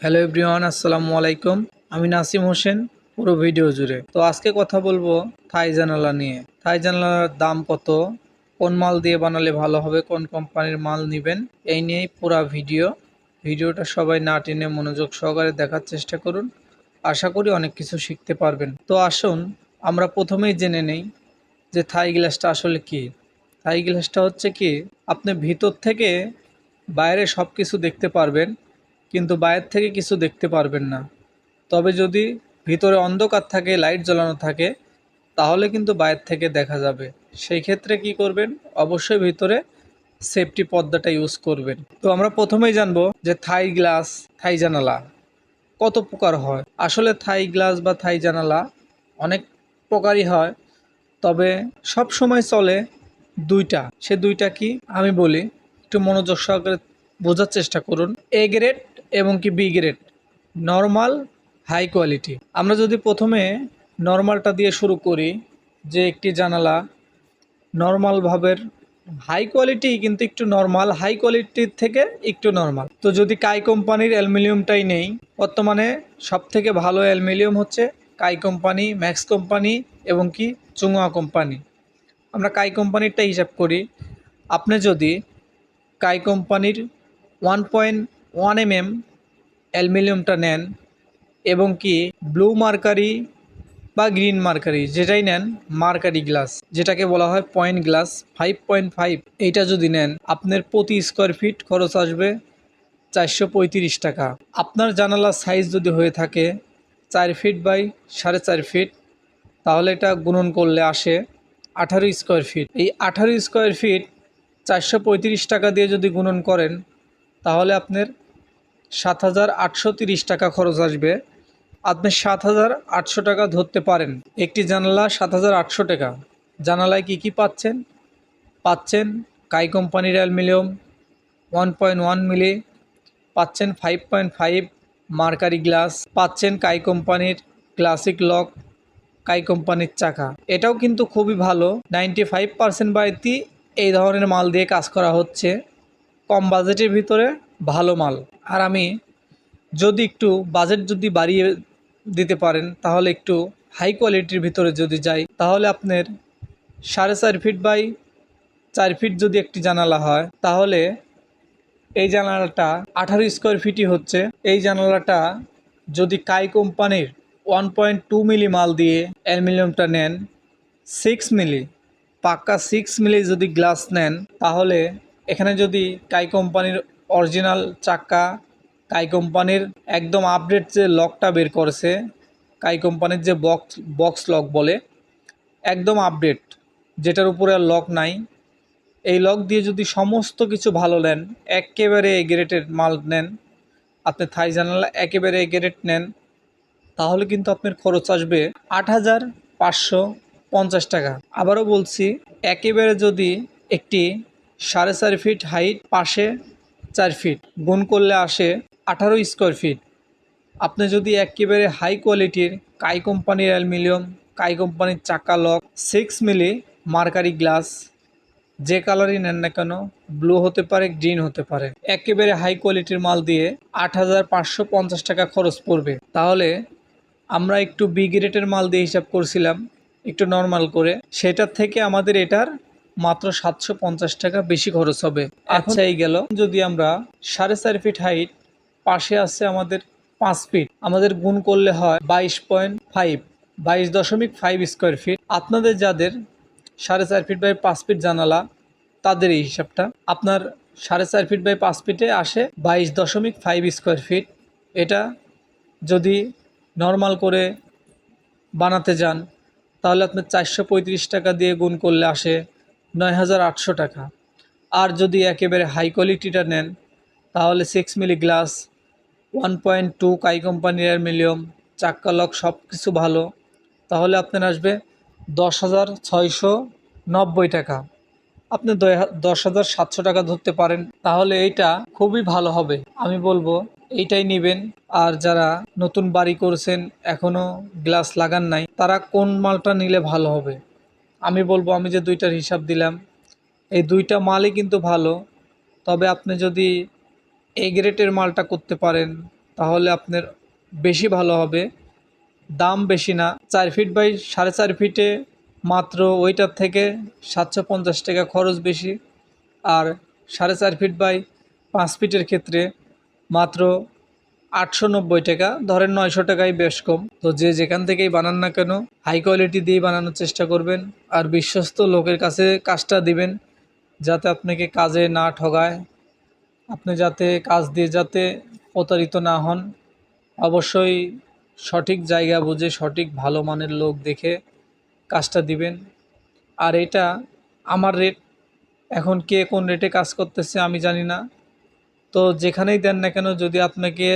Hello everyone, আসসালামু আলাইকুম। আমি নাসিম হোসেন। পুরো ভিডিও জুড়ে তো আজকে কথা বলবো থাই জানালা নিয়ে। থাই জানালার দাম কত, কোন মাল দিয়ে বানালে ভালো হবে, কোন কোম্পানির মাল নেবেন, এই নিয়েই পুরো ভিডিওটা সবাই না টেনে মনোযোগ সহকারে দেখার চেষ্টা করুন। আশা করি অনেক কিছু শিখতে পারবেন। তো আসুন আমরা প্রথমেই জেনে নেই যে থাই গ্লাসটা আসলে কি। থাই গ্লাসটা হচ্ছে কি, আপনি ভিতর থেকে বাইরে সব কিছু দেখতে পারবেন, কিন্তু বাইরে থেকে কিছু দেখতে পারবেন না। তবে যদি ভিতরে অন্ধকার থাকে, লাইট জ্বালানো থাকে, তাহলে কিন্তু বাইরে থেকে দেখা যাবে। সেই ক্ষেত্রে কি করবেন, অবশ্যই ভিতরে সেফটি পর্দাটা ইউজ করবেন। তো আমরা প্রথমেই জানবো যে থাই গ্লাস, থাই জানালা কত প্রকার হয়। আসলে থাই গ্লাস বা থাই জানালা অনেক প্রকারই হয়, তবে সব সময় চলে দুইটা। সে দুইটা কি আমি বলি, একটু মনোযোগ সহকারে বোঝার চেষ্টা করুন। এ গ্রেড এবং কি B grade, normal, high quality. আমরা যদি প্রথমে নর্মালটা দিয়ে শুরু করি, যে একটি জানালা নর্মাল ভাবের হাই কোয়ালিটি, কিন্তু একটু নর্মাল, হাই কোয়ালিটির থেকে একটু নর্মাল। তো যদি কাই কোম্পানির অ্যালুমিনিয়ামটাই নেই, বর্তমানে সব থেকে ভালো অ্যালুমিনিয়াম হচ্ছে কাই কোম্পানি, ম্যাক্স কোম্পানি এবং কি চুংওয়া কোম্পানি। আমরা কাই কোম্পানিরটা হিসাব করি। আপনি যদি কাই কোম্পানির 1.1 mm অ্যালুমিনিয়ামটা নেন এবং কি ব্লু মার্কারি বা গ্রিন মার্কারি যেটাই নেন, মার্কারি গ্লাস যেটাকে বলা হয় পয়েন্ট গ্লাস 5.5, এইটা যদি নেন, আপনার প্রতি স্কোয়ার ফিট খরচ আসবে 435 টাকা। আপনার জানালার সাইজ যদি হয়ে থাকে 4 ফিট বাই 4.5 ফিট, তাহলে এটা গুণন করলে আসে 18 স্কোয়ার ফিট। এই 18 স্কোয়ার ফিট 435 টাকা দিয়ে যদি গুণন করেন, তাহলে আপনার 7,830 টাকা খরচ আসবে। আপনি 7,800 টাকা ধরতে পারেন। একটি জানালা 7,800 টাকা। জানালায় কি পাচ্ছেন? পাচ্ছেন কাই কোম্পানির অ্যালুমিনিয়াম 1.1 মিলি, পাচ্ছেন 5.5 মার্কারি গ্লাস, পাচ্ছেন কাই কোম্পানির ক্লাসিক লক, কাই কোম্পানির চাকা। এটাও কিন্তু খুবই ভালো। 95% বাড়তি এই ধরনের মাল দিয়ে কাজ করা হচ্ছে, কম বাজেটের ভিতরে ভালো মাল। আর আমি যদি একটু বাজেট যদি বাড়িয়ে দিতে পারেন, তাহলে একটু হাই কোয়ালিটির ভিতরে যদি যাই, তাহলে আপনার 4.5 ফিট বাই 4 ফিট যদি একটি জানালা হয়, তাহলে এই জানালাটা 18 স্কোয়ার ফিটই হচ্ছে। এই জানালাটা যদি কাই কোম্পানির 1.2 মিলি মাল দিয়ে অ্যালুমিনিয়ামটা নেন, 6 মিলি, পাক্কা 6 মিলি যদি গ্লাস নেন, তাহলে এখানে যদি কাই কোম্পানির অরিজিনাল চাক্কা, কাই কোম্পানির একদম আপডেট যে লকটা বের করেছে, কাই কোম্পানির যে বক্স লক বলে, একদম আপডেট, যেটার উপরে আর লক নাই, এই লক দিয়ে যদি সমস্ত কিছু ভালো নেন, একেবারে এ গ্রেডের মাল নেন, আপনি থাই জানালা একেবারে এ গ্রেড নেন, তাহলে কিন্তু আপনার খরচ আসবে 8,550 টাকা। আবারও বলছি, একেবারে যদি একটি 4.5 ফিট হাইট, পাশে 4 ফিট, গুণ করলে আসে 18 স্কোয়ার ফিট। আপনি যদি একেবারে হাই কোয়ালিটির কাই কোম্পানির অ্যালুমিনিয়াম, কাই কোম্পানির চাকা লক, 6 মিলি মার্কারি গ্লাস, যে কালারই নেন না কেন, ব্লু হতে পারে, গ্রিন হতে পারে, একেবারে হাই কোয়ালিটির মাল দিয়ে 8,550 টাকা খরচ পড়বে। তাহলে আমরা একটু বি গ্রেডের মাল দিয়ে হিসাব করছিলাম, একটু নর্মাল করে, সেটার থেকে আমাদের এটার মাত্র 750 টাকা বেশি খরচ হবে। আচ্ছা, এই গেল। যদি আমরা 4.5 ফিট হাইট, পাশে আছে আমাদের 5 ফিট, আমাদের গুণ করলে হয় 22.5, 22.5 স্কোয়ার ফিট। আপনাদের যাদের 4.5 ফিট বাই 5 ফিট জানালা, তাদের এই হিসাবটা আপনার 4.5 ফিট বাই 5 ফিটে আসে 22.5 স্কোয়ার ফিট। এটা যদি নর্মাল করে বানাতে যান, তাহলে আপনার 435 টাকা দিয়ে গুণ করলে আসে 9,800 টাকা। আর যদি একেবারে হাই কোয়ালিটিটা নেন, তাহলে 6 মিলি গ্লাস, 1.2 কাই কোম্পানির অ্যালুমিনিয়াম, চাক্কা লক সব কিছু ভালো, তাহলে আপনার আসবে 10,690 টাকা। আপনি 10,700 টাকা ধরতে পারেন, তাহলে এইটা খুবই ভালো হবে। আমি বলবো এইটাই নেবেন। আর যারা নতুন বাড়ি করছেন, এখনও গ্লাস লাগান নাই, তারা কোন মালটা নিলে ভালো হবে? আমি বলবো, আমি যে দুইটার হিসাব দিলাম, এই দুইটা মালই কিন্তু ভালো। তবে আপনি যদি এ গ্রেডের মালটা করতে পারেন, তাহলে আপনার বেশি ভালো হবে। দাম বেশি না, 4 ফিট বাই 4.5 ফিটে মাত্র ওইটার থেকে 750 টাকা খরচ বেশি, আর 4.5 ফিট বাই 5 ফিটের ক্ষেত্রে মাত্র 890 টাকা, ধরেন 900 টাকাই বেশ কম। তো যে যেখান থেকেই বানান না কেন হাই কোয়ালিটি দিয়ে বানানোর চেষ্টা করবেন, আর বিশ্বস্ত লোকের কাছে কাজটা দিবেন যাতে আপনাকে কাজে না ঠগায়, আপনি যাতে কাজ দিয়ে যাতে প্রতারিত না হন। অবশ্যই সঠিক জায়গা বুঝে সঠিক ভালো মানের লোক দেখে কাজটা দিবেন। আর এটা আমার রেট, এখন কে কোন রেটে কাজ করতেছে আমি জানি না। তো যেখানেই দেন না কেন যদি আপনাকে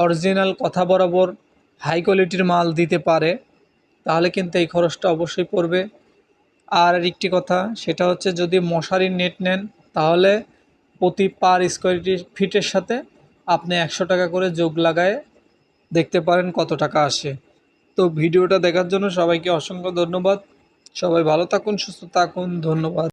অরিজিনাল কথা বরাবর হাই কোয়ালিটির মাল দিতে পারে তাহলে কিন্তু এই খরচটা অবশ্যই পড়বে। আর একটি কথা, সেটা হচ্ছে যদি মশারির নেট নেন তাহলে প্রতি পার স্কোয়ার ফিটের সাথে আপনি 100 টাকা করে যোগ লাগায় দেখতে পারেন কত টাকা আসে। তো ভিডিওটা দেখার জন্য সবাইকে অসংখ্য ধন্যবাদ। সবাই ভালো থাকুন, সুস্থ থাকুন, ধন্যবাদ।